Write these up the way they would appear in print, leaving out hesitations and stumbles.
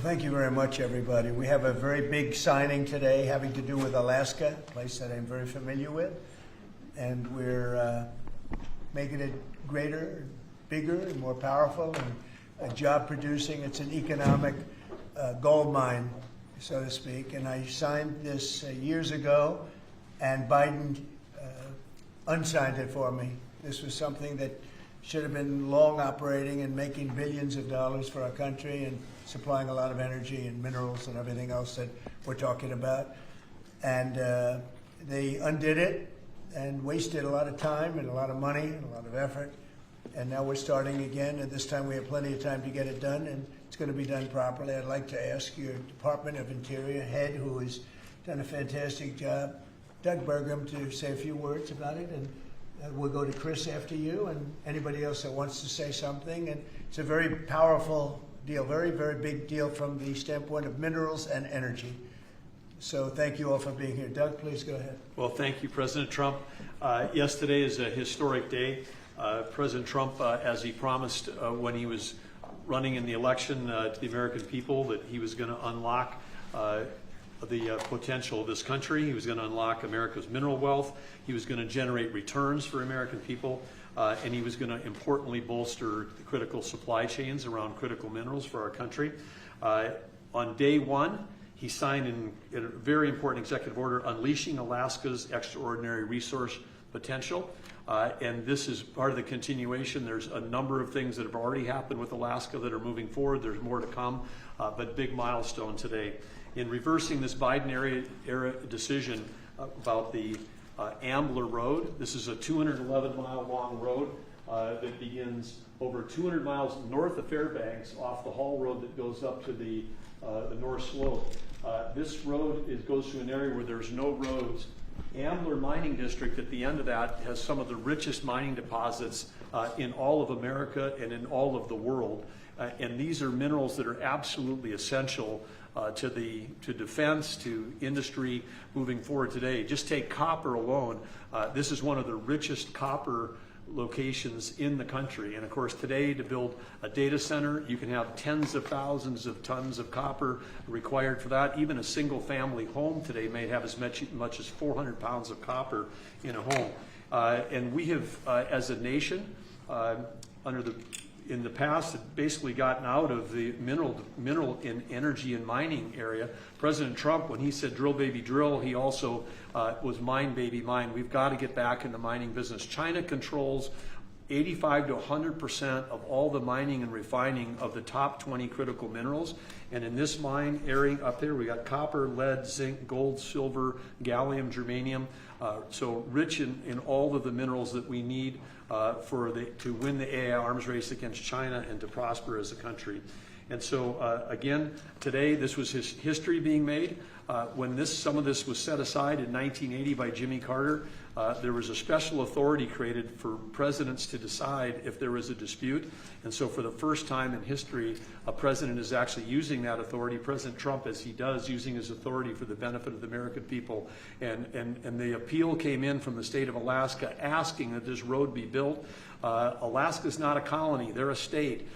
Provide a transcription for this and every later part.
Thank you very much, everybody. We have a very big signing today having to do with Alaska, a place that I'm very familiar with. And we're making it greater, bigger, and more powerful, and job producing. It's an economic gold mine, so to speak. And I signed this years ago, and Biden unsigned it for me. This was something that should have been long operating and making billions of dollars for our country and supplying a lot of energy and minerals and everything else that we're talking about. And they undid it and wasted a lot of time and a lot of money and a lot of effort. And now we're starting again, and this time we have plenty of time to get it done, and it's going to be done properly. I'd like to ask your Department of Interior head, who has done a fantastic job, Doug Burgum, to say a few words about it. And we'll go to Chris after you and anybody else that wants to say something. And it's a very powerful deal, very, very big deal from the standpoint of minerals and energy. So thank you all for being here. Doug, please go ahead. Well, thank you, President Trump. Yesterday is a historic day. President Trump, as he promised when he was running in the election to the American people, that he was going to unlock the potential of this country. He was going to unlock America's mineral wealth. He was going to generate returns for American people. And he was going to importantly bolster the critical supply chains around critical minerals for our country. On day one, he signed in a very important executive order unleashing Alaska's extraordinary resource potential. And this is part of the continuation. There's a number of things that have already happened with Alaska that are moving forward. There's more to come, but big milestone today. In reversing this Biden era decision about the Ambler Road, this is a 211-mile long road that begins over 200 miles north of Fairbanks off the Hall Road that goes up to the North Slope. This road goes through an area where there's no roads. Ambler Mining District at the end of that has some of the richest mining deposits in all of America and in all of the world. And these are minerals that are absolutely essential to defense, to industry moving forward today. Just take copper alone. This is one of the richest copper locations in the country. And of course, today to build a data center, you can have tens of thousands of tons of copper required for that. Even a single family home today may have as much as 400 pounds of copper in a home. And we have, as a nation, in the past, basically gotten out of the mineral and energy and mining area. President Trump, when he said drill baby drill, he also was mine baby mine. We've got to get back in the mining business. China controls 85 to 100% of all the mining and refining of the top 20 critical minerals. And in this mine area up there, we got copper, lead, zinc, gold, silver, gallium, germanium. So rich in all of the minerals that we need to win the AI arms race against China and to prosper as a country. And so again, today this was his history being made. When some of this was set aside in 1980 by Jimmy Carter, there was a special authority created for presidents to decide if there was a dispute. And so for the first time in history, a president is actually using that authority. President Trump, as he does, using his authority for the benefit of the American people. And the appeal came in from the state of Alaska asking that this road be built. Alaska's not a colony, they're a state.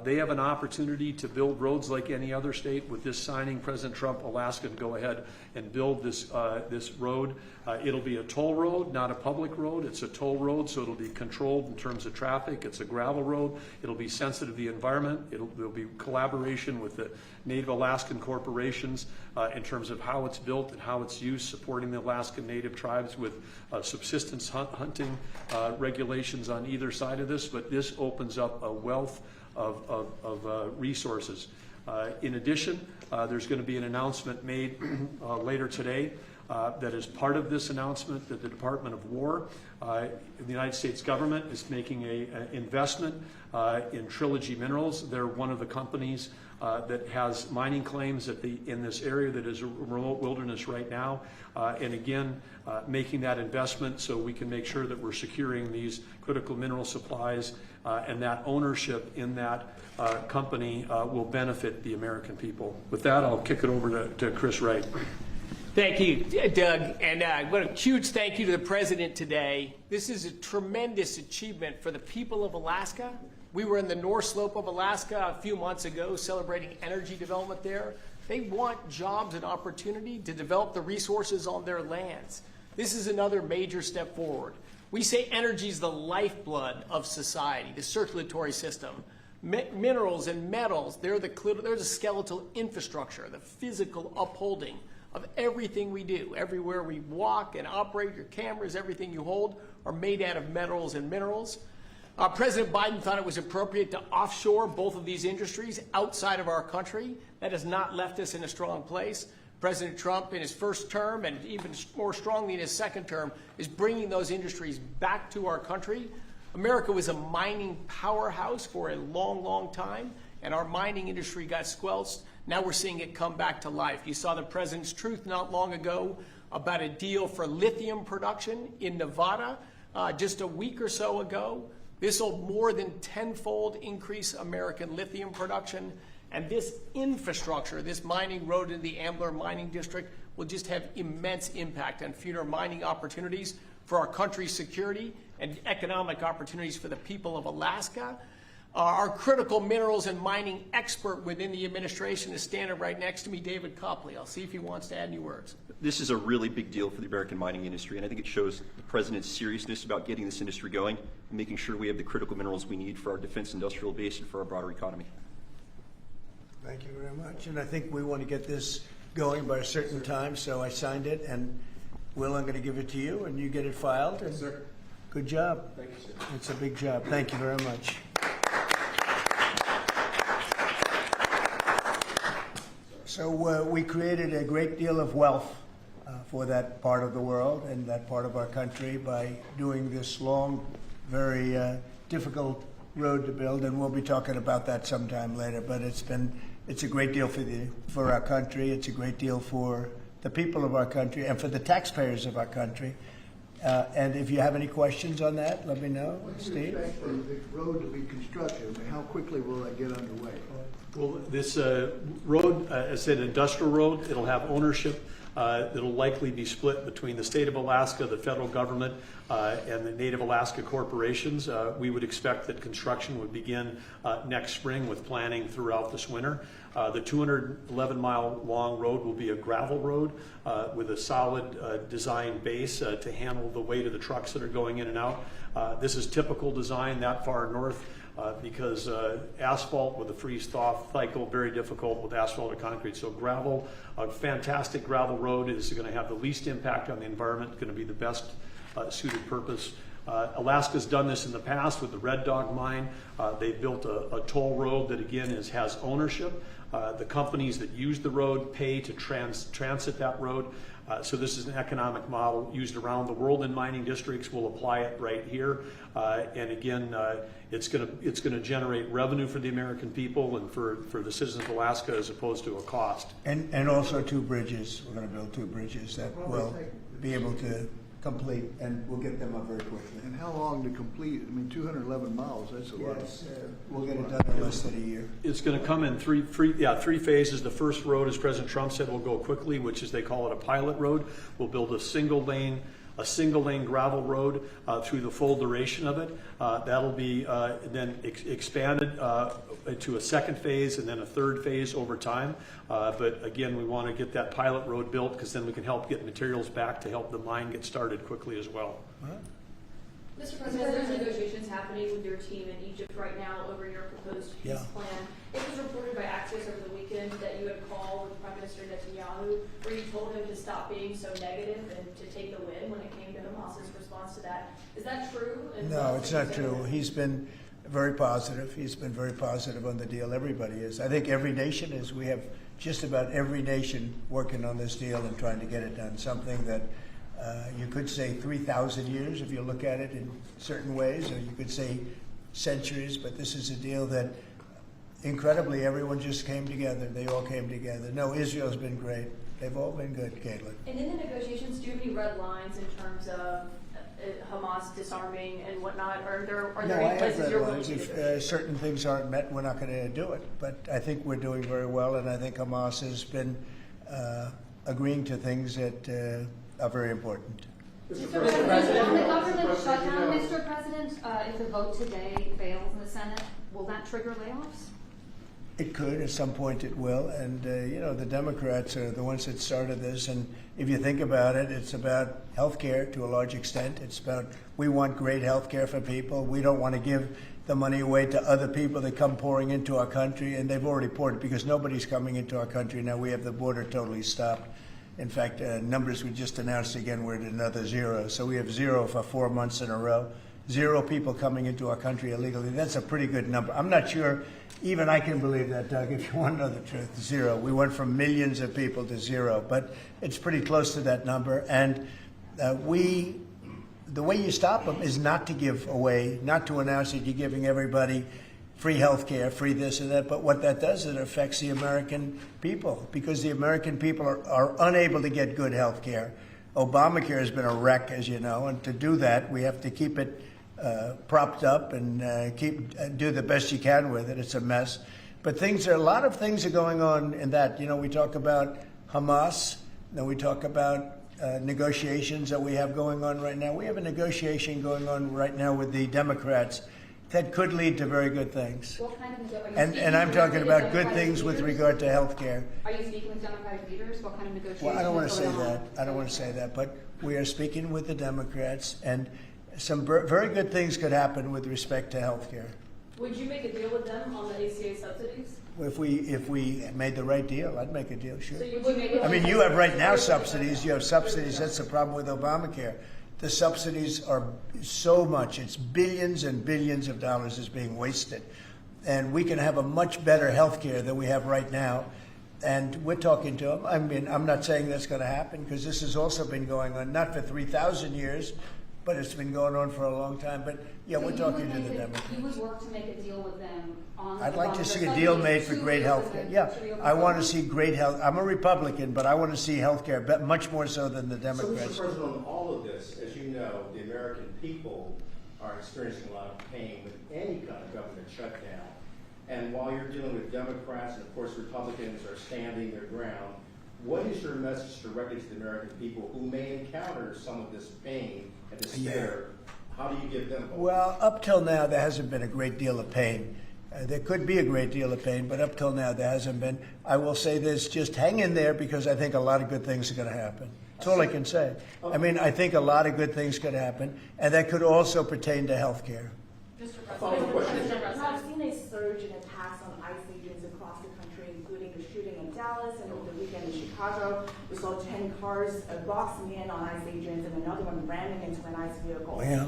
They have an opportunity to build roads like any other state. With this signing, President Trump, Alaska can go ahead and build this road. It'll be a toll road, not a public road. It's a toll road, so it'll be controlled in terms of traffic. It's a gravel road. It'll be sensitive to the environment. There'll be collaboration with the Native Alaskan corporations in terms of how it's built and how it's used, supporting the Alaskan Native tribes with subsistence hunting regulations on either side of this. But this opens up a wealth of resources. In addition, there's going to be an announcement made later today that is part of this announcement that the Department of War, the United States government, is making an investment in Trilogy Minerals. They're one of the companies that has mining claims in this area that is a remote wilderness right now. And again, making that investment so we can make sure that we're securing these critical mineral supplies and that ownership in that company will benefit the American people. With that, I'll kick it over to Chris Wright. Thank you, Doug, and what a huge thank you to the President today. This is a tremendous achievement for the people of Alaska, We were in the North Slope of Alaska a few months ago celebrating energy development there. They want jobs and opportunity to develop the resources on their lands. This is another major step forward. We say energy is the lifeblood of society, the circulatory system. Minerals and metals, they're the skeletal infrastructure, the physical upholding of everything we do. Everywhere we walk and operate, your cameras, everything you hold are made out of metals and minerals. President Biden thought it was appropriate to offshore both of these industries outside of our country. That has not left us in a strong place. President Trump, in his first term, and even more strongly in his second term, is bringing those industries back to our country. America was a mining powerhouse for a long, long time, and our mining industry got squelched. Now we're seeing it come back to life. You saw the president's truth not long ago about a deal for lithium production in Nevada just a week or so ago. This will more than tenfold increase American lithium production. And this infrastructure, this mining road in the Ambler Mining District, will just have immense impact on future mining opportunities for our country's security and economic opportunities for the people of Alaska. Our critical minerals and mining expert within the administration is standing right next to me, David Copley. I'll see if he wants to add any words. This is a really big deal for the American mining industry, and I think it shows the president's seriousness about getting this industry going and making sure we have the critical minerals we need for our defense industrial base and for our broader economy. Thank you very much. And I think we want to get this going by a certain time, so I signed it. And Will, I'm going to give it to you, and you get it filed. And Sir. Good job. Thank you, sir. It's a big job. Thank you very much. So we created a great deal of wealth for that part of the world and that part of our country by doing this long, very difficult road to build, and we'll be talking about that sometime later. But it's a great deal for our country. It's a great deal for the people of our country and for the taxpayers of our country. And if you have any questions on that, let me know. What do you Steve? expect for the road to be constructed? I mean, how quickly will that get underway? Well, this road, as I said, industrial road, it'll have ownership. It'll likely be split between the state of Alaska, the federal government, and the Native Alaska corporations. We would expect that construction would begin next spring with planning throughout this winter. The 211-mile long road will be a gravel road with a solid design base to handle the weight of the trucks that are going in and out. This is typical design that far north. Because asphalt with a freeze-thaw cycle, very difficult with asphalt or concrete. So gravel, a fantastic gravel road is going to have the least impact on the environment, going to be the best suited purpose. Alaska's done this in the past with the Red Dog mine. They built a toll road that, again, has ownership. The companies that use the road pay to transit that road. So this is an economic model used around the world in mining districts. We'll apply it right here. And again, it's going to generate revenue for the American people and for the citizens of Alaska as opposed to a cost. And also 2 bridges. We're going to build 2 bridges that will be able to complete, and we'll get them up very quickly. And how long to complete? I mean, 211 miles, that's a lot. Yes, we'll get it done in less than a year. It's going to come in three phases. The first road, as President Trump said, will go quickly, which is they call it a pilot road. We'll build a single lane gravel road through the full duration of it. That'll be then expanded to a second phase and then a third phase over time. But again, we want to get that pilot road built because then we can help get materials back to help the mine get started quickly as well. Mr. President, there's negotiations happening with your team in Egypt right now over your proposed peace plan. It was reported by Axios over the weekend that you had called with Prime Minister Netanyahu where you told him to stop being so negative and to take the win when it came to Hamas's response to that. Is that true? And No, it's not true. He's been very positive. He's been very positive on the deal. Everybody is. I think every nation is. We have just about every nation working on this deal and trying to get it done. Something that you could say 3,000 years if you look at it in certain ways, or you could say centuries, but this is a deal that incredibly everyone just came together. They all came together. No, Israel's been great. They've all been good, Caitlin. And in the negotiations, do you have any red lines in terms of Hamas disarming and whatnot? Are there any places you're willing to negotiate? If certain things aren't met, we're not going to do it. But I think we're doing very well, and I think Hamas has been agreeing to things that are very important. Mr. President, on the government shutdown, Mr. President, if the vote today fails in the Senate, will that trigger layoffs? It could, at some point it will, and the Democrats are the ones that started this, and if you think about it, it's about health care to a large extent. It's about, we want great health care for people. We don't want to give the money away to other people that come pouring into our country, and they've already poured it because nobody's coming into our country. Now we have the border totally stopped. In fact, numbers we just announced again, we're at another 0. So we have 0 for 4 months in a row. 0 people coming into our country illegally. That's a pretty good number. I'm not sure even I can believe that, Doug, if you want to know the truth. 0. We went from millions of people to 0, but it's pretty close to that number. And the way you stop them is not to give away, not to announce that you're giving everybody free health care, free this and that. But what that does is it affects the American people, because the American people are unable to get good health care. Obamacare has been a wreck, as you know, and to do that, we have to keep it propped up and do the best you can with it. It's a mess. But a lot of things are going on in that. We talk about Hamas, then we talk about negotiations that we have going on right now. We have a negotiation going on right now with the Democrats that could lead to very good things. What kind of And I'm talking about good things with regard to health care. Are you speaking with Democratic leaders? What kind of negotiations? Well, I don't want to say that. I don't want to say that. But we are speaking with the Democrats, and some very good things could happen with respect to health care. Would you make a deal with them on the ACA subsidies? If we made the right deal, I'd make a deal, sure. So you would make a I mean, you have right now subsidies. You have subsidies. That's the problem with Obamacare. The subsidies are so much. It's billions and billions of dollars is being wasted. And we can have a much better health care than we have right now. And we're talking to them. I mean, I'm not saying that's going to happen, because this has also been going on, not for 3,000 years, but it's been going on for a long time. But yeah, So we're talking to the Democrats. You would work to make a deal with them on the I'd like to Obamacare see a deal made for subsidies great to health care. reopen- Yeah, to reopen I want to the- see great health. I'm a Republican, but I want to see health care much more so than the So, Democrats. Mr. President, on all of this, as you know, the American people are experiencing a lot of pain with any kind of government shutdown. And while you're dealing with Democrats and, of course, Republicans are standing their ground, what is your message directly to the American people who may encounter some of this pain and despair? How do you give them hope? Well, up till now, there hasn't been a great deal of pain. There could be a great deal of pain, but up till now, there hasn't been. I will say this, just hang in there, because I think a lot of good things are going to happen. That's all I can say. I mean, I think a lot of good things could happen, and that could also pertain to health care. A follow-up question. I've seen a surge in attacks on ICE agents across the country, including the shooting in Dallas and over the weekend in Chicago. We saw 10 cars boxing in on ICE agents and another one ramming into an ICE vehicle. Yeah.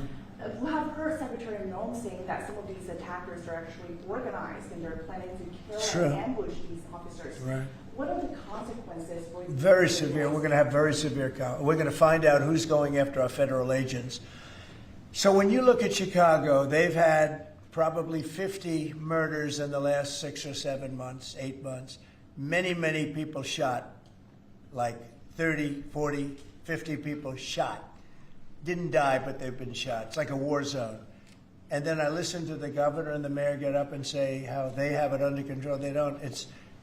We have heard Secretary Noem saying that some of these attackers are actually organized and they're planning to kill Sure. and ambush these officers. Right. What are the consequences for you? Very severe. We're going to have very severe. We're going to find out who's going after our federal agents. So when you look at Chicago, they've had probably 50 murders in the last 6 or 7 months, 8 months. Many, many people shot, like 30, 40, 50 people shot. Didn't die, but they've been shot. It's like a war zone. And then I listen to the governor and the mayor get up and say how they have it under control. They don't.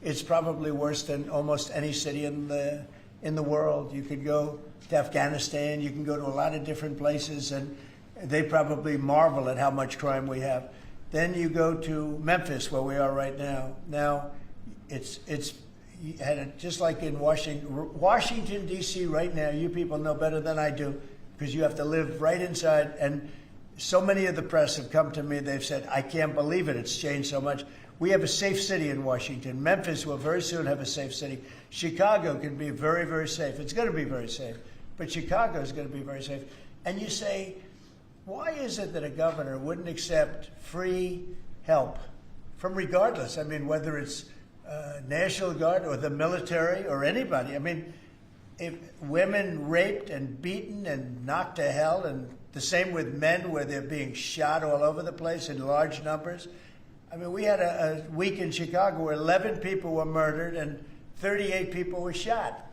It's probably worse than almost any city in the world. You could go to Afghanistan. You can go to a lot of different places, and they probably marvel at how much crime we have. Then you go to Memphis, where we are right now. Now, it's just like in Washington, D.C. right now. You people know better than I do, because you have to live right inside. And so many of the press have come to me. They've said, I can't believe it. It's changed so much. We have a safe city in Washington. Memphis will very soon have a safe city. Chicago can be very, very safe. It's going to be very safe. But Chicago is going to be very safe. And you say, why is it that a governor wouldn't accept free help from regardless? I mean, whether it's National Guard or the military or anybody. I mean, if women raped and beaten and knocked to hell, and the same with men where they're being shot all over the place in large numbers. I mean, we had a week in Chicago where 11 people were murdered and 38 people were shot.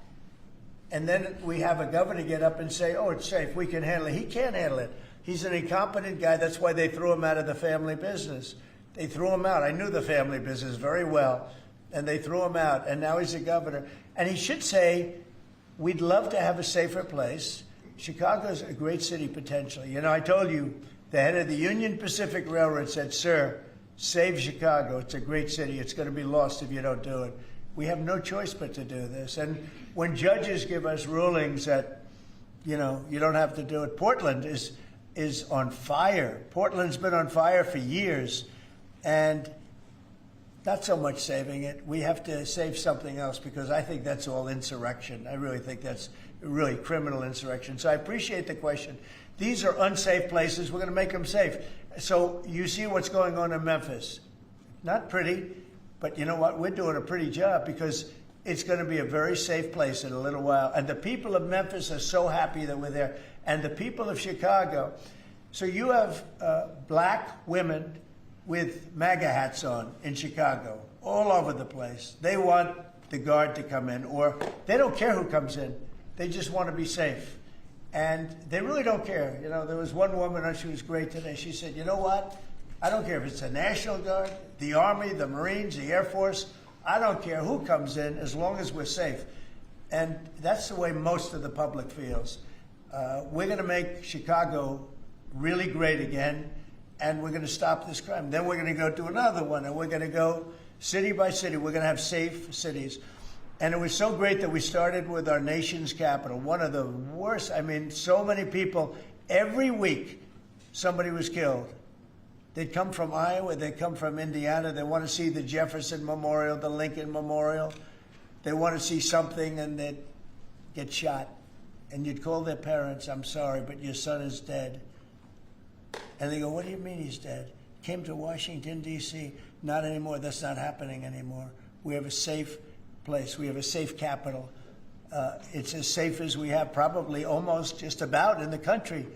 And then we have a governor get up and say, oh, it's safe, we can handle it. He can't handle it. He's an incompetent guy. That's why they threw him out of the family business. They threw him out. I knew the family business very well. And they threw him out. And now he's a governor. And he should say, we'd love to have a safer place. Chicago's a great city potentially. You know, I told you, the head of the Union Pacific Railroad said, "Sir, save Chicago. It's a great city. It's going to be lost if you don't do it." We have no choice but to do this. And when judges give us rulings that, you know, you don't have to do it, Portland is on fire. Portland's been on fire for years, and not so much saving it. We have to save something else, because I think that's all insurrection. I really think that's really criminal insurrection. So I appreciate the question. These are unsafe places. We're going to make them safe. So you see what's going on in Memphis. Not pretty, but you know what? We're doing a pretty job, because it's going to be a very safe place in a little while. And the people of Memphis are so happy that we're there. And the people of Chicago. So you have black women with MAGA hats on in Chicago, all over the place. They want the guard to come in, or they don't care who comes in. They just want to be safe. And they really don't care. You know, there was one woman, and she was great today. She said, "You know what? I don't care if it's the National Guard, the Army, the Marines, the Air Force. I don't care who comes in, as long as we're safe." And that's the way most of the public feels. We're going to make Chicago really great again, and we're going to stop this crime. Then we're going to go to another one, and we're going to go city by city. We're going to have safe cities. And it was so great that we started with our nation's capital, one of the worst. I mean, so many people, every week somebody was killed. They'd come from Iowa, they'd come from Indiana, they want to see the Jefferson Memorial, the Lincoln Memorial. They want to see something, and they'd get shot. And you'd call their parents, "I'm sorry, but your son is dead." And they go, "What do you mean he's dead?" "Came to Washington, D.C. Not anymore. That's not happening anymore. We have a safe place. We have a safe capital. It's as safe as we have probably almost just about in the country.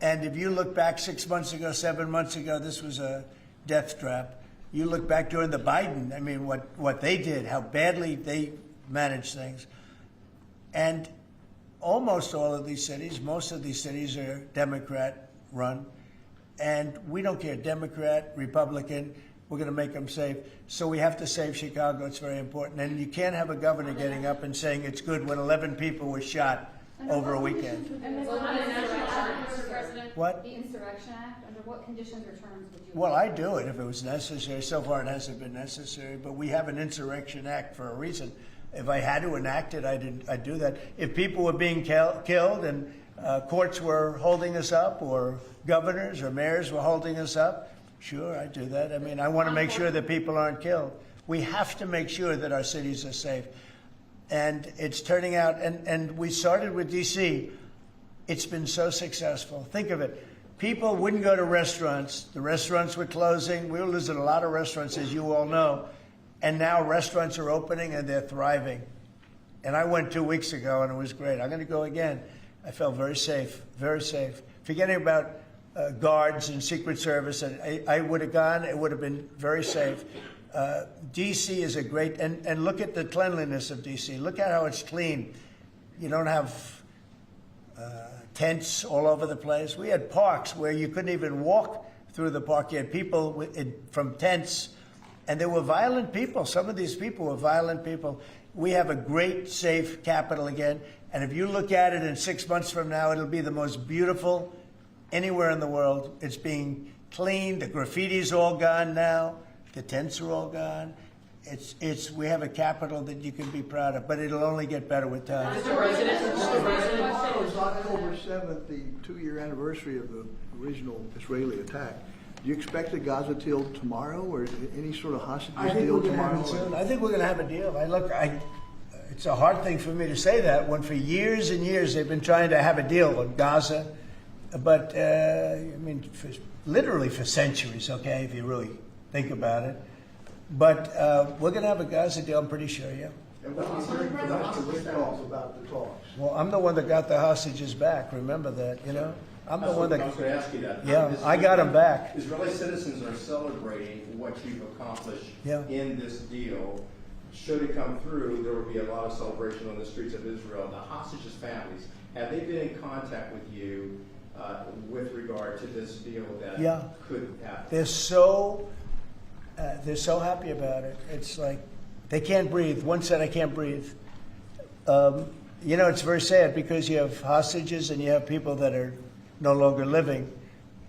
And if you look back 6 months ago, 7 months ago, this was a death trap. You look back during the Biden, I mean, what they did, how badly they managed things. And almost all of these cities, most of these cities are Democrat run. And we don't care, Democrat, Republican, we're going to make them safe. So we have to save Chicago. It's very important. And you can't have a governor getting up and saying it's good when 11 people were shot over a weekend. What? The Insurrection Act, under what conditions or terms would you? Well, I'd do it if it was necessary. So far, it hasn't been necessary. But we have an Insurrection Act for a reason. If I had to enact it, I'd do that. If people were being killed and courts were holding us up, or governors or mayors were holding us up, sure, I'd do that. I mean, I want to make sure that people aren't killed. We have to make sure that our cities are safe. And it's turning out, and we started with D.C. It's been so successful. Think of it. People wouldn't go to restaurants. The restaurants were closing. We were losing a lot of restaurants, as you all know. And now restaurants are opening, and they're thriving. And I went 2 weeks ago, and it was great. I'm going to go again. I felt very safe, very safe. Forgetting about guards and Secret Service, and I would have gone. It would have been very safe. D.C. is a great, and look at the cleanliness of D.C. Look at how it's clean. You don't have tents all over the place. We had parks where you couldn't even walk through the park. You had people from tents, and they were violent people. Some of these people were violent people. We have a great, safe capital again, and if you look at it in 6 months from now, it'll be the most beautiful anywhere in the world. It's being cleaned. The graffiti's all gone now. The tents are all gone. We have a capital that you can be proud of, but it'll only get better with time. Mr. President, it was October 7th, the 2-year anniversary of the original Israeli attack. Do you expect a Gaza deal tomorrow, or any sort of hostage deal tomorrow? I think we're going to have a deal. It's a hard thing for me to say that when for years and years they've been trying to have a deal with Gaza, but I mean, literally for centuries. Okay, if you really think about it. But we're going to have a Gaza deal, I'm pretty sure, yeah. And what are you hearing from Mr. Witkoff about the talks? Well, I'm the one that got the hostages back. Remember that, you know? I'm the one that. I was going to ask you that. Yeah, I got them back. Israeli citizens are celebrating what you've accomplished in this deal. Should it come through, there will be a lot of celebration on the streets of Israel. The hostages' families, have they been in contact with you with regard to this deal that could happen? They're so happy about it. It's like they can't breathe. One said, "I can't breathe." you know, it's very sad because you have hostages and you have people that are no longer living.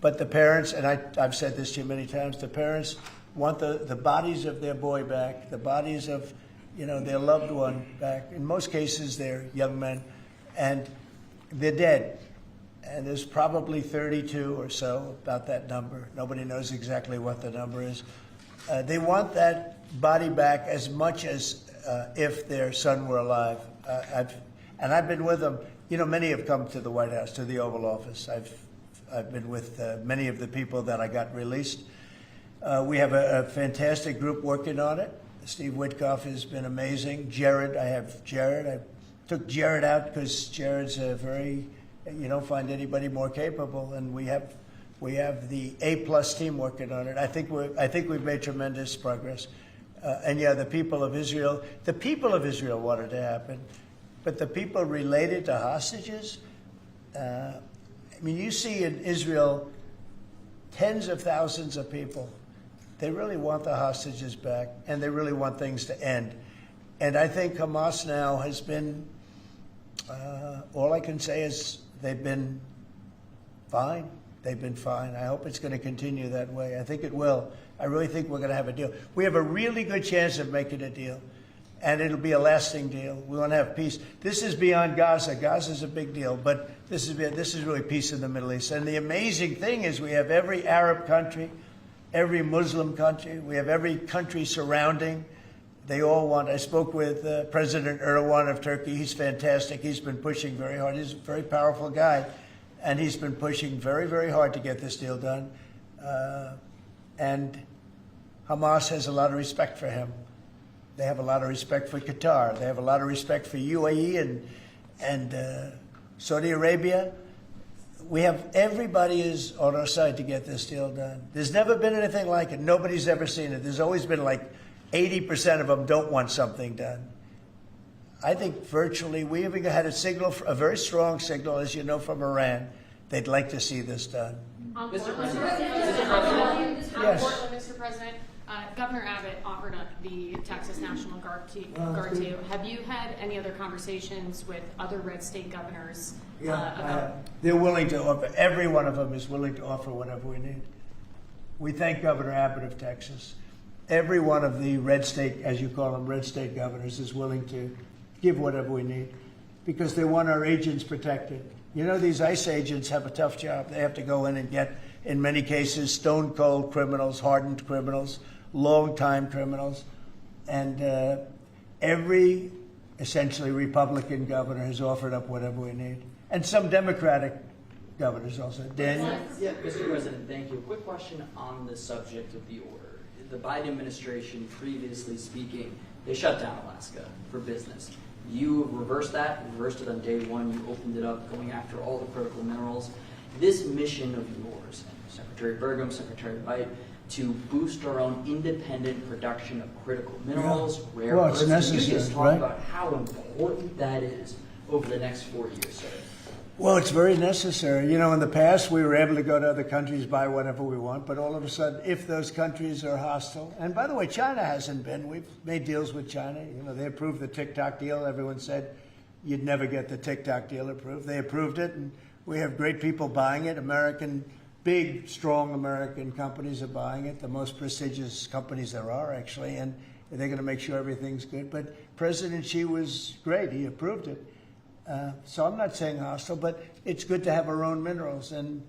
But the parents, and I've said this to you many times, the parents want the bodies of their boy back, the bodies of, you know, their loved one back. In most cases, they're young men, and they're dead. And there's probably 32 or so, about that number. Nobody knows exactly what the number is. They want that body back as much as if their son were alive. I've been with them. You know, many have come to the White House, to the Oval Office. I've been with many of the people that I got released. We have a fantastic group working on it. Steve Witkoff has been amazing. Jared, I took Jared out because Jared's you don't find anybody more capable, and we have the A+ team working on it. I think we've made tremendous progress. And yeah, the people of Israel wanted to happen, but the people related to hostages, I mean, you see in Israel tens of thousands of people. They really want the hostages back, and they really want things to end. And I think Hamas now has been, all I can say is they've been fine. They've been fine. I hope it's going to continue that way. I think it will. I really think we're going to have a deal. We have a really good chance of making a deal, and it'll be a lasting deal. We want to have peace. This is beyond Gaza. Gaza's a big deal, but this is really peace in the Middle East. And the amazing thing is we have every Arab country, every Muslim country. We have every country surrounding. They all want. I spoke with President Erdogan of Turkey. He's fantastic. He's been pushing very hard. He's a very powerful guy, and he's been pushing very, very hard to get this deal done. And Hamas has a lot of respect for him. They have a lot of respect for Qatar. They have a lot of respect for UAE and Saudi Arabia. We have everybody is on our side to get this deal done. There's never been anything like it. Nobody's ever seen it. There's always been like 80% of them don't want something done. I think virtually we even had a very strong signal, as you know, from Iran. They'd like to see this done. Mr. Yes. Mr. President, Governor Abbott offered up the Texas National Guard to you. Have you had any other conversations with other red state governors? They're willing to offer. Every one of them is willing to offer whatever we need. We thank Governor Abbott of Texas. Every one of the red state, as you call them, red state governors is willing to give whatever we need because they want our agents protected. You know, these ICE agents have a tough job. They have to go in and get, in many cases, stone cold criminals, hardened criminals, long-time criminals. And every, essentially, Republican governor has offered up whatever we need. And some Democratic governors also. Daniel? Yeah, Mr. President, thank you. A quick question on the subject of the order. The Biden administration, previously speaking, they shut down Alaska for business. You reversed that, reversed it on day one. You opened it up, going after all the critical minerals. This mission of yours, Secretary Burgum, Secretary White, to boost our own independent production of critical minerals, rare earths. Can you just talk about how important that is over the next 4 years, sir? Well, it's very necessary. You know, in the past, we were able to go to other countries, buy whatever we want, but all of a sudden, if those countries are hostile, and by the way, China hasn't been. We've made deals with China. You know, they approved the TikTok deal. Everyone said you'd never get the TikTok deal approved. They approved it, and we have great people buying it. Big, strong American companies are buying it, the most prestigious companies there are, actually, and they're going to make sure everything's good. But President Xi was great. He approved it. So I'm not saying hostile, but it's good to have our own minerals. And,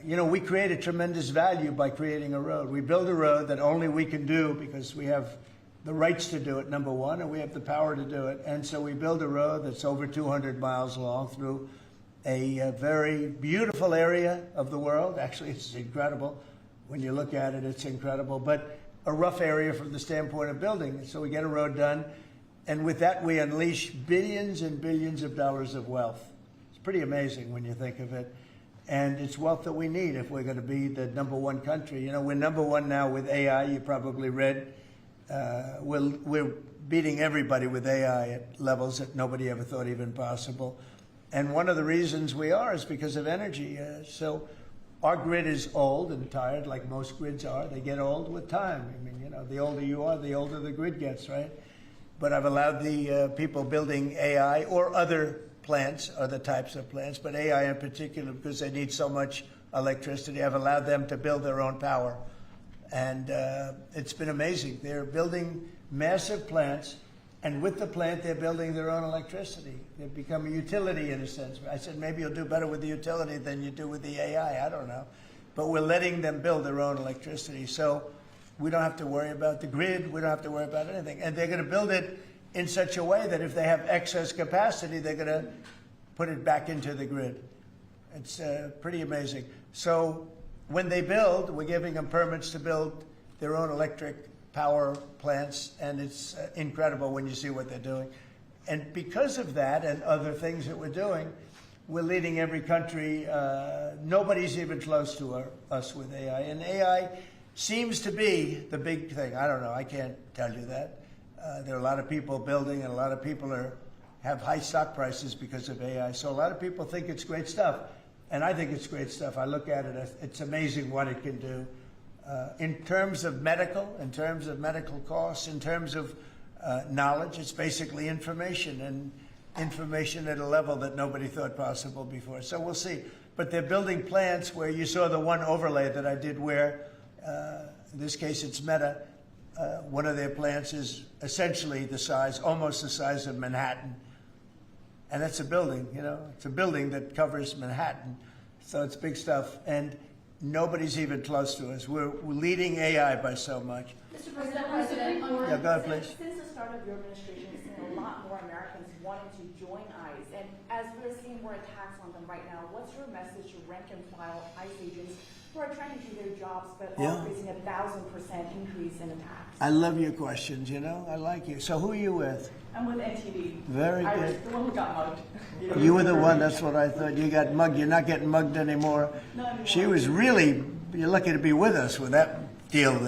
you know, we created tremendous value by creating a road. We build a road that only we can do because we have the rights to do it, number one, and we have the power to do it. And so we build a road that's over 200 miles long through a very beautiful area of the world. Actually, it's incredible. When you look at it, it's incredible. But a rough area from the standpoint of building. So we get a road done. And with that, we unleash billions and billions of dollars of wealth. It's pretty amazing when you think of it. And it's wealth that we need if we're going to be the #1 country. You know, we're #1 now with AI. You probably read. We're beating everybody with AI at levels that nobody ever thought even possible. And one of the reasons we are is because of energy. So our grid is old and tired, like most grids are. They get old with time. I mean, you know, the older you are, the older the grid gets, right? but I've allowed the people building AI or other plants, other types of plants, but AI in particular because they need so much electricity. I've allowed them to build their own power. And it's been amazing. They're building massive plants, and with the plant, they're building their own electricity. They've become a utility in a sense. I said, maybe you'll do better with the utility than you do with the AI. I don't know. But we're letting them build their own electricity. So we don't have to worry about the grid. We don't have to worry about anything. And they're going to build it in such a way that if they have excess capacity, they're going to put it back into the grid. It's pretty amazing. So when they build, we're giving them permits to build their own electric power plants, and it's incredible when you see what they're doing. And because of that and other things that we're doing, we're leading every country. Nobody's even close to us with AI. And AI seems to be the big thing. I don't know. I can't tell you that. There are a lot of people building, and a lot of people have high stock prices because of AI. So a lot of people think it's great stuff. And I think it's great stuff. I look at it, it's amazing what it can do. In terms of medical costs, in terms of knowledge, it's basically information, and information at a level that nobody thought possible before. So we'll see. But they're building plants where you saw the one overlay that I did where, in this case it's Meta, one of their plants is essentially the size, almost the size of Manhattan. And that's a building, you know, it's a building that covers Manhattan. So it's big stuff. And nobody's even close to us. We're leading AI by so much. Mr. President, Yeah, go ahead, please. Since the start of your administration, we've seen a lot more Americans wanting to join ICE. And as we're seeing more attacks on them right now, what's your message to rank and file ICE agents who are trying to do their jobs but are facing 1,000% increase in attacks? I love your questions, you know. I like you. So who are you with? I'm with NTV. Very I was good. the one who got mugged. You were the one, that's what I thought. You got mugged. You're not getting mugged anymore. Not anymore. She was really, you're lucky to be with us with that deal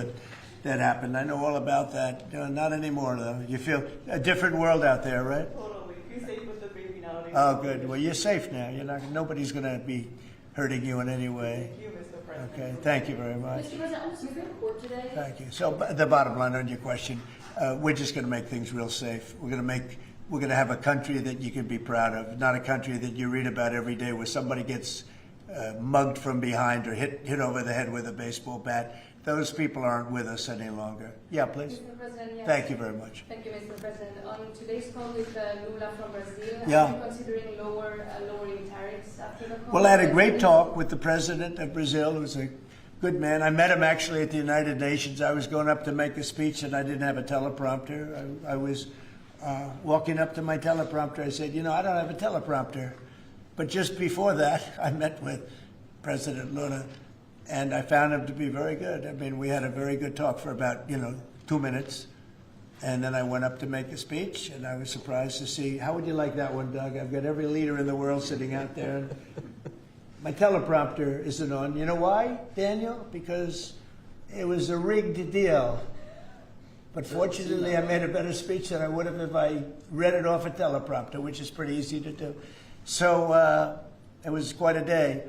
that happened. I know all about that. Not anymore, though. You feel a different world out there, right? Totally. You're safe with the baby nowadays. Oh, good. Well, you're safe now. Nobody's going to be hurting you in any way. Thank you, Mr. President. Okay, thank you very much. Mr. President, on the Supreme Court today, Thank you. So the bottom line on your question, we're just going to make things real safe. We're going to have a country that you can be proud of, not a country that you read about every day where somebody gets mugged from behind or hit over the head with a baseball bat. Those people aren't with us any longer. Yeah, please. Mr. President, yes. Thank you very much. Thank you, Mr. President. On today's call with Lula from Brazil, Yeah. are you considering lowering tariffs after the call? Well, I had a great talk with the president of Brazil, who's a good man. I met him actually at the United Nations. I was going up to make a speech and I didn't have a teleprompter. I was walking up to my teleprompter. I said, I don't have a teleprompter. But just before that, I met with President Lula, and I found him to be very good. I mean, we had a very good talk for about, 2 minutes. And then I went up to make a speech, and I was surprised to see, how would you like that one, Doug? I've got every leader in the world sitting out there. And my teleprompter isn't on. You know why, Daniel? Because it was a rigged deal. But fortunately, I made a better speech than I would have if I read it off a teleprompter, which is pretty easy to do. So it was quite a day.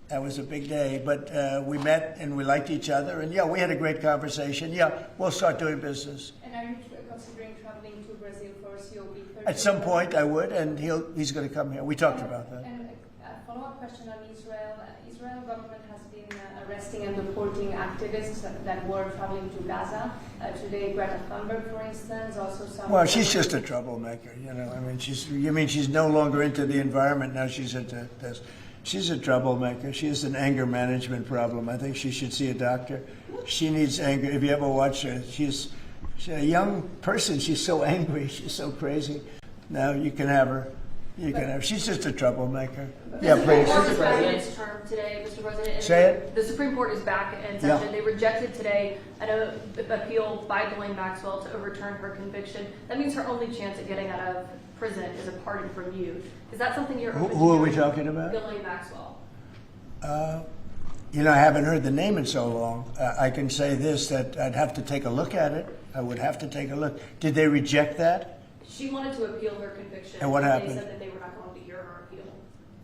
That was a big day. But we met and we liked each other. And we had a great conversation. We'll start doing business. And are you considering traveling to Brazil for COP30? At some point, I would, and he's going to come here. We talked about that. And a follow-up question on Israel. Israel government has been arresting and deporting activists that were traveling to Gaza. Today, Greta Thunberg, for instance, also some... Well, she's just a troublemaker, I mean, she's no longer into the environment, now she's into this. She's a troublemaker. She has an anger management problem. I think she should see a doctor. She needs anger. If you ever watch her, she's a young person. She's so angry. She's so crazy. Now you can have her. She's just a troublemaker. Yeah, please. The Supreme Court is back in its term today, Mr. President. Say it. The Supreme Court is back in session. Yeah. They rejected today an appeal by Ghislaine Maxwell to overturn her conviction. That means her only chance at getting out of prison is a pardon from you. Is that something you're open to? Who are we talking about? Ghislaine Maxwell. I haven't heard the name in so long. I can say this, that I'd have to take a look at it. I would have to take a look. Did they reject that? She wanted to appeal her conviction. And what happened? They said that they were not going to hear her appeal.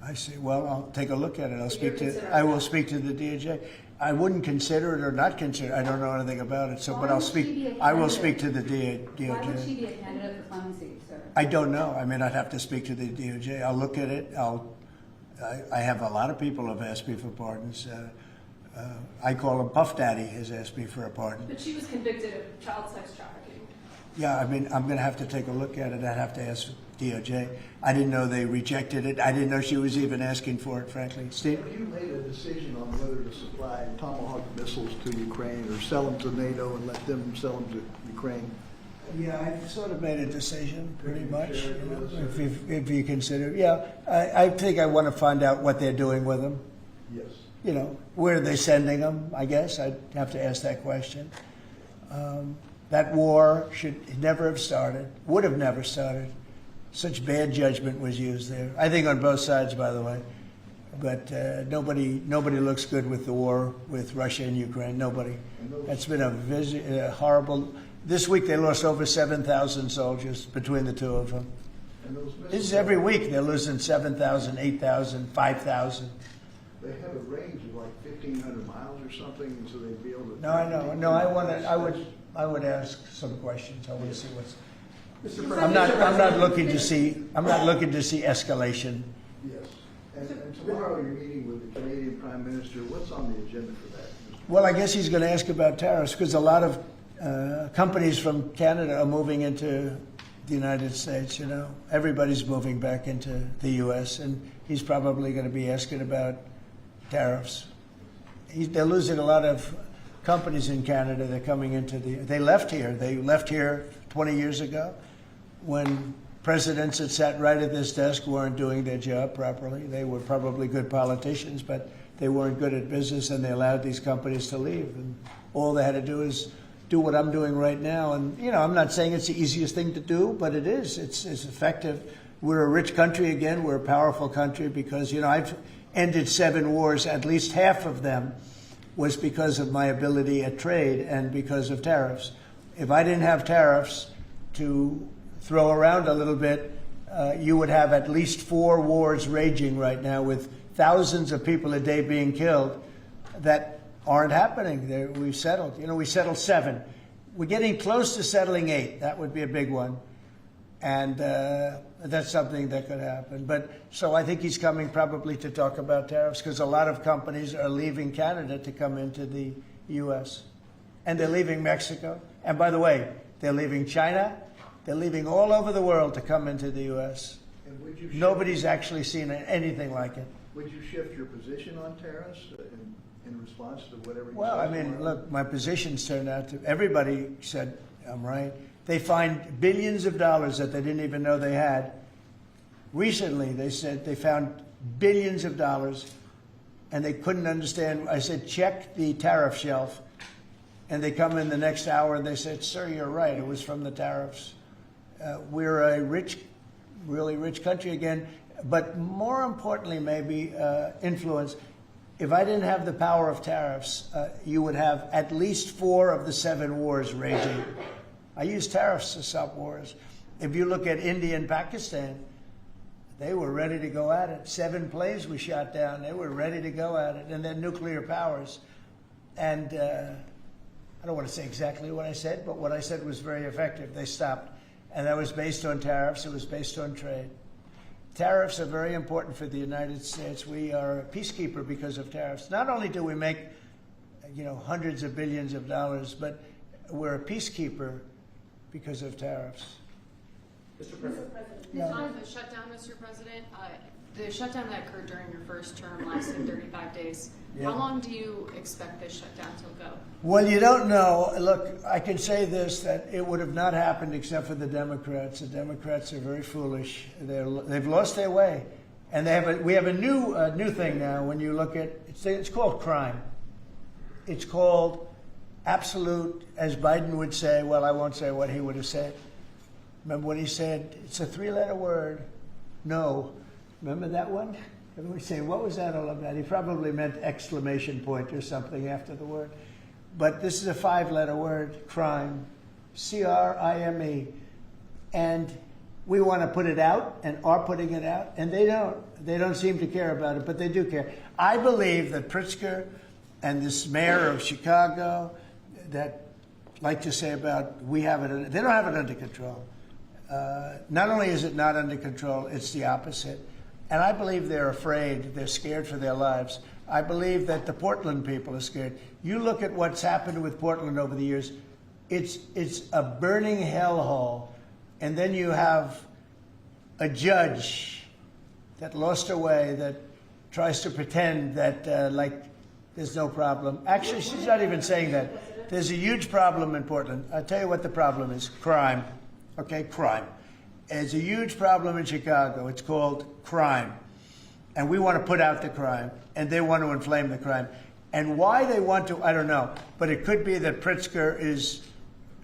I see. Well, I'll take a look at it. I will speak to the DOJ. I wouldn't consider it or not consider. I don't know anything about it. So, Why but I'll would she be speak. a I will candidate? speak to the DOJ. Why would she be a candidate for clemency, sir? I don't know. I mean, I'd have to speak to the DOJ. I'll look at it. I have a lot of people have asked me for pardons. I call him Puff Daddy has asked me for a pardon. But she was convicted of child sex trafficking. Yeah, I mean, I'm going to have to take a look at it. I'd have to ask DOJ. I didn't know they rejected it. I didn't know she was even asking for it, frankly. Steve? Have you made a decision on whether to supply Tomahawk missiles to Ukraine or sell them to NATO and let them sell them to Ukraine? Yeah, I've sort of made a decision, pretty much. share it You know, with us, if you consider, yeah, I think I want to find out what they're doing with them. Yes. You know, where are they sending them? I guess I'd have to ask that question. That war should never have started, would have never started. Such bad judgment was used there. I think on both sides, by the way. But nobody looks good with the war with Russia and Ukraine. Nobody. It's been a horrible. This week they lost over 7,000 soldiers between the two of them. And those This missiles, is every week they're losing 7,000, 8,000, 5,000. they have a range of like 1,500 miles or something, and so they'd be able to. No, I know. No, I would ask some questions. I want to see what's. I'm not looking to see escalation. Yes. And tomorrow you're meeting with the Canadian Prime Minister. What's on the agenda for that? Well, I guess he's going to ask about tariffs because a lot of companies from Canada are moving into the United States. You know, everybody's moving back into the U.S. and he's probably going to be asking about tariffs. They're losing a lot of companies in Canada. They're coming into They left here. They left here 20 years ago when presidents that sat right at this desk weren't doing their job properly. They were probably good politicians, but they weren't good at business, and they allowed these companies to leave. And all they had to do is do what I'm doing right now. And, you know, I'm not saying it's the easiest thing to do, but it is. It's effective. We're a rich country again. We're a powerful country because, you know, I've ended 7 wars. At least half of them was because of my ability at trade and because of tariffs. If I didn't have tariffs to throw around a little bit, you would have at least 4 wars raging right now with thousands of people a day being killed that aren't happening. We've settled. You know, we settled 7. We're getting close to settling 8. That would be a big one. And that's something that could happen. But so I think he's coming probably to talk about tariffs because a lot of companies are leaving Canada to come into the U.S. And they're leaving Mexico. And by the way, they're leaving China. They're leaving all over the world to come into the U.S. And would you Nobody's actually seen anything like it. Would you shift your position on tariffs in response to whatever? Well, I mean, look, my positions turned out to, everybody said I'm right. They find billions of dollars that they didn't even know they had. Recently, they said they found billions of dollars and they couldn't understand. I said, check the tariff shelf. And they come in the next hour and they said, sir, you're right. It was from the tariffs. We're a rich, really rich country again. But more importantly, maybe influence. If I didn't have the power of tariffs, you would have at least 4 of the 7 wars raging. I use tariffs to stop wars. If you look at India and Pakistan, they were ready to go at it. 7 planes we shot down. They were ready to go at it. And then nuclear powers. And I don't want to say exactly what I said, but what I said was very effective. They stopped. And that was based on tariffs. It was based on trade. Tariffs are very important for the United States. We are a peacekeeper because of tariffs. Not only do we make, you know, hundreds of billions of dollars, but we're a peacekeeper because of tariffs. Mr. President. On the shutdown, Mr. President, the shutdown that occurred during your first term lasted 35 days. Yeah. How long do you expect this shutdown to go? Well, you don't know. Look, I can say this, that it would have not happened except for the Democrats. The Democrats are very foolish. They've lost their way. And we have a new thing now when you look at, it's called crime. It's called absolute, as Biden would say, well, I won't say what he would have said. Remember when he said, it's a 3-letter word, no. Remember that one? Everybody saying, what was that all about? He probably meant exclamation point or something after the word. But this is a 5-letter word, crime, C-R-I-M-E. And we want to put it out and are putting it out, and they don't. They don't seem to care about it, but they do care. I believe that Pritzker and this mayor of Chicago that like to say about we have it, they don't have it under control. Not only is it not under control, it's the opposite. And I believe they're afraid, they're scared for their lives. I believe that the Portland people are scared. You look at what's happened with Portland over the years, it's a burning hellhole. And then you have a judge that lost her way, that tries to pretend that like there's no problem. Actually, she's not even saying that. There's a huge problem in Portland. I'll tell you what the problem is, crime. Okay, crime. There's a huge problem in Chicago. It's called crime. And we want to put out the crime, and they want to inflame the crime. And why they want to, I don't know. But it could be that Pritzker is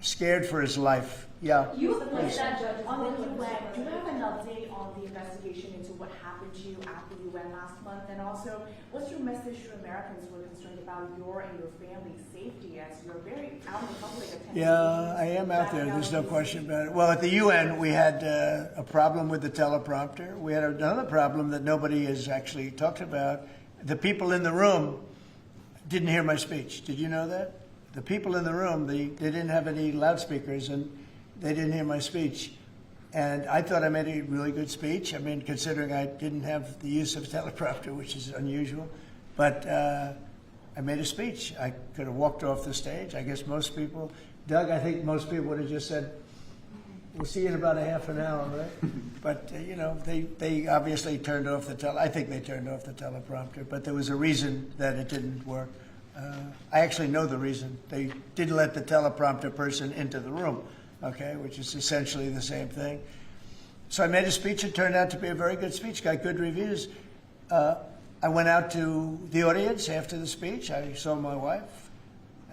scared for his life. Yeah. You appointed that judge on the UN. Do you have an update on the investigation into what happened to you after you went last month? And also, what's your message to Americans who are concerned about your and your family's safety as you're very out in public attending? Yeah, I am out there. There's no question about it. Well, at the UN, we had a problem with the teleprompter. We had another problem that nobody has actually talked about. The people in the room didn't hear my speech. Did you know that? The people in the room, they didn't have any loudspeakers, and they didn't hear my speech. And I thought I made a really good speech. I mean, considering I didn't have the use of a teleprompter, which is unusual. But I made a speech. I could have walked off the stage. I guess most people, Doug, I think most people would have just said, we'll see you in about a half an hour, right? But, you know, they obviously turned off the I think they turned off the teleprompter, but there was a reason that it didn't work. I actually know the reason. They didn't let the teleprompter person into the room, okay, which is essentially the same thing. So I made a speech. It turned out to be a very good speech, got good reviews. I went out to the audience after the speech. I saw my wife.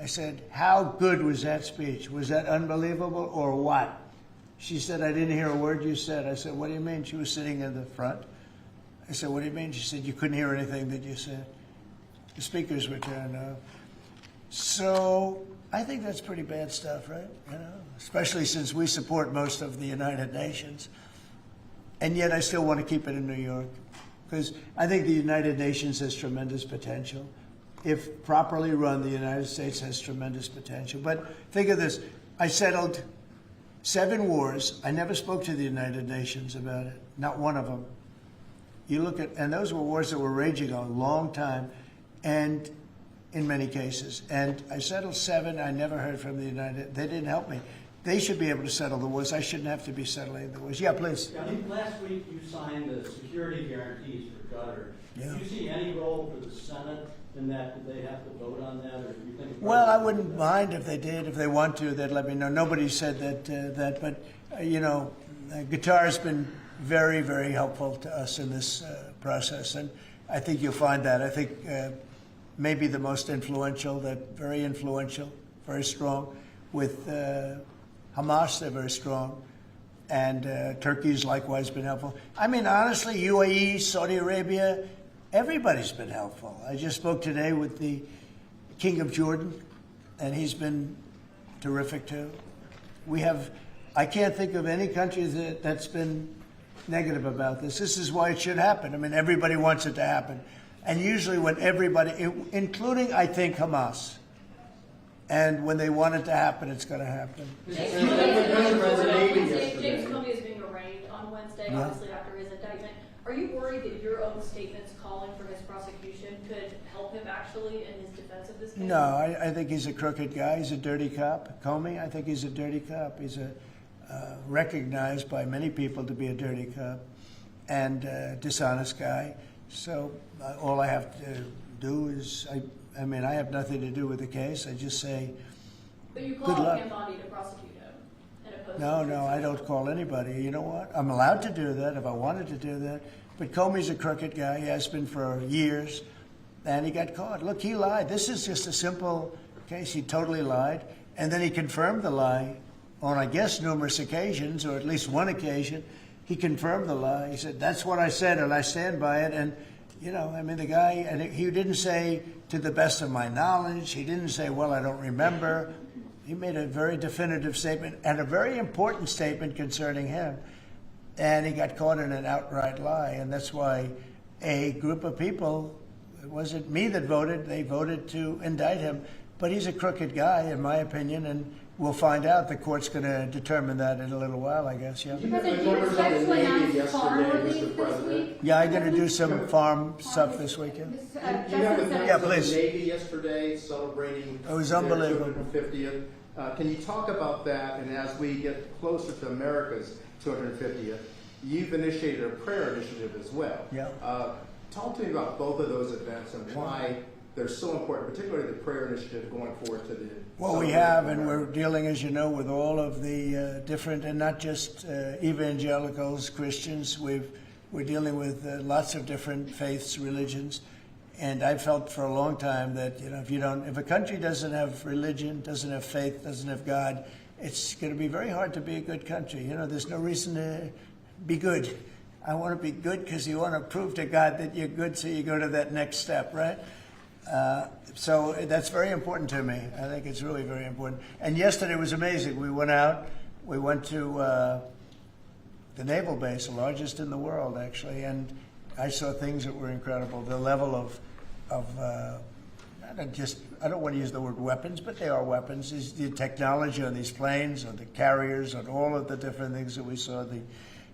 I said, how good was that speech? Was that unbelievable or what? She said, I didn't hear a word you said. I said, what do you mean? She was sitting in the front. I said, what do you mean? She said, you couldn't hear anything that you said. The speakers were turned off. So I think that's pretty bad stuff, right? You know, especially since we support most of the United Nations. And yet I still want to keep it in New York, because I think the United Nations has tremendous potential. If properly run, the United States has tremendous potential. But think of this. I settled 7 wars. I never spoke to the United Nations about it, not one of them. You look at, and those were wars that were raging a long time, and in many cases. And I settled 7. I never heard from the United. They didn't help me. They should be able to settle the wars. I shouldn't have to be settling the wars. Yeah, please. I think last week you signed the security guarantees for Qatar. Yeah. Do you see any role for the Senate in that? Do they have to vote on that, or do you think? Well, I wouldn't mind if they did. If they want to, they'd let me know. Nobody said that, but you know, Qatar has been very, very helpful to us in this process, and I think you'll find that. I think maybe the most influential, very influential, very strong. With Hamas, they're very strong. And Turkey's likewise been helpful. I mean, honestly, UAE, Saudi Arabia, everybody's been helpful. I just spoke today with the King of Jordan, and he's been terrific too. I can't think of any country that's been negative about this. This is why it should happen. I mean, everybody wants it to happen. And usually when everybody, including, I think, Hamas, and when they want it to happen, it's going to happen. James Comey is being arraigned on Wednesday, obviously after his indictment. Are you worried that your own statements calling for his prosecution could help him actually in his defense of this case? No, I think he's a crooked guy. He's a dirty cop. Comey, I think he's a dirty cop. He's recognized by many people to be a dirty cop and dishonest guy. So all I have to do is, I mean, I have nothing to do with the case. I just say, but you good called luck. him body to prosecute him and oppose No, I don't call anybody. You know what? I'm allowed to do that if I wanted to do that. But Comey's a crooked guy. He has been for years. And he got caught. Look, he lied. This is just a simple case. He totally lied. And then he confirmed the lie on, I guess, numerous occasions, or at least one occasion. He confirmed the lie. He said, that's what I said, and I stand by it. And, you know, I mean, the guy, and he didn't say, to the best of my knowledge. He didn't say, well, I don't remember. He made a very definitive statement and a very important statement concerning him. And he got caught in an outright lie. And that's why a group of people it wasn't me that voted. They voted to indict him. But he's a crooked guy, in my opinion, and we'll find out. The court's going to determine that in a little while, I guess, yeah. President, do you expect to announce farm relief this week? Yeah, I'm going to do some farm stuff this weekend. You have the Yeah, members of please. the Navy yesterday celebrating It was their unbelievable. 250th. Can you talk about that? And as we get closer to America's 250th, you've initiated a prayer initiative as well. Yeah. Talk to me about both of those events and why they're so important, particularly the prayer initiative going forward to the. Well, we have, and we're dealing, as you know, with all of the different, and not just evangelicals, Christians. We're dealing with lots of different faiths, religions, and I've felt for a long time that if a country doesn't have religion, doesn't have faith, doesn't have God, it's going to be very hard to be a good country. There's no reason to be good. I want to be good because you want to prove to God that you're good, so you go to that next step, right? So that's very important to me. I think it's really very important. And yesterday was amazing. We went out. We went to the naval base, the largest in the world, actually, and I saw things that were incredible. The level of I don't want to use the word weapons, but they are weapons. Is the technology on these planes, on the carriers, on all of the different things that we saw.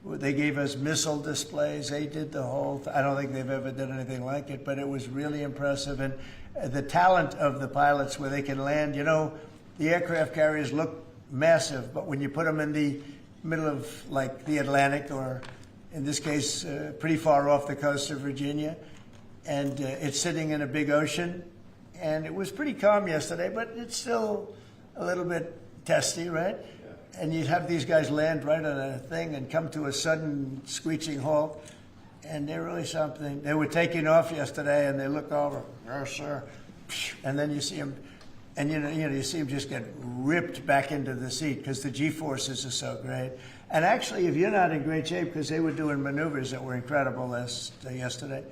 They gave us missile displays. They did the whole I don't think they've ever done anything like it, but it was really impressive. And the talent of the pilots where they can land. The aircraft carriers look massive, but when you put them in the middle of like the Atlantic, or in this case, pretty far off the coast of Virginia, and it's sitting in a big ocean, and it was pretty calm yesterday, but it's still a little bit testy, right? And you'd have these guys land right on a thing and come to a sudden screeching halt, and they're really something. They were taking off yesterday, and they look over, yes, sir, and then you see them, and you see them just get ripped back into the seat because the G-forces are so great. And actually, if you're not in great shape, because they were doing maneuvers that were incredible yesterday,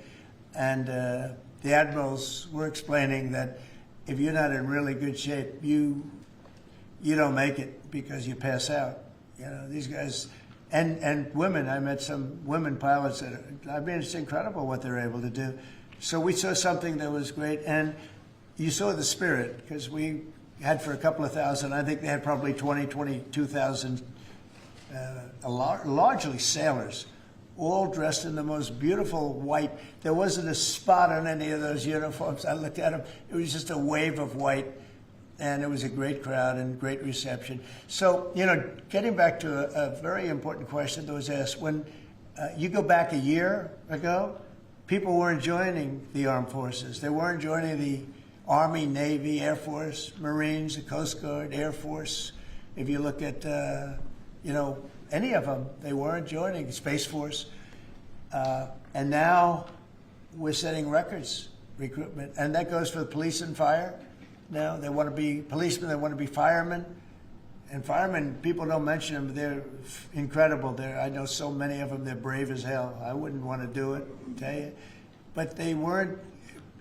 and the admirals were explaining that if you're not in really good shape, you don't make it because you pass out. These guys, and women. I met some women pilots it's incredible what they're able to do. So we saw something that was great, and you saw the spirit, because we had for a couple of thousand. I think they had probably 22,000, largely sailors, all dressed in the most beautiful white. There wasn't a spot on any of those uniforms. I looked at them. It was just a wave of white. And it was a great crowd and great reception. So, getting back to a very important question that was asked, when you go back a year ago, people weren't joining the armed forces. They weren't joining the Army, Navy, Air Force, Marines, the Coast Guard, Air Force. If you look at, any of them, they weren't joining, Space Force. And now we're setting records, recruitment. And that goes for the police and fire. Now they want to be policemen, they want to be firemen. And firemen, people don't mention them, they're incredible. I know so many of them, they're brave as hell. I wouldn't want to do it, tell you. But they weren't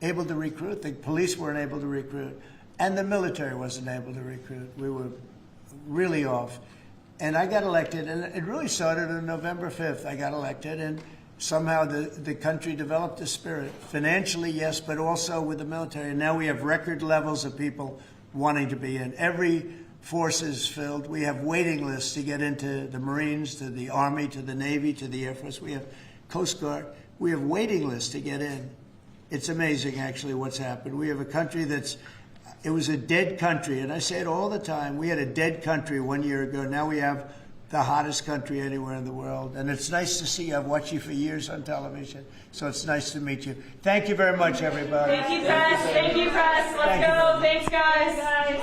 able to recruit. The police weren't able to recruit. And the military wasn't able to recruit. We were really off. And I got elected, and it really started on November 5th. I got elected, and somehow the country developed a spirit. Financially, yes, but also with the military. And now we have record levels of people wanting to be in. Every force is filled. We have waiting lists to get into the Marines, to the Army, to the Navy, to the Air Force. We have Coast Guard. We have waiting lists to get in. It's amazing, actually, what's happened. We have a country it was a dead country. And I say it all the time. We had a dead country 1 year ago. Now we have the hottest country anywhere in the world. And it's nice to see you. I've watched you for years on television, so it's nice to meet you. Thank you very much, everybody. Thank you, press. Thank you, press. Let's go. Thanks, guys.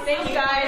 Thank you, guys.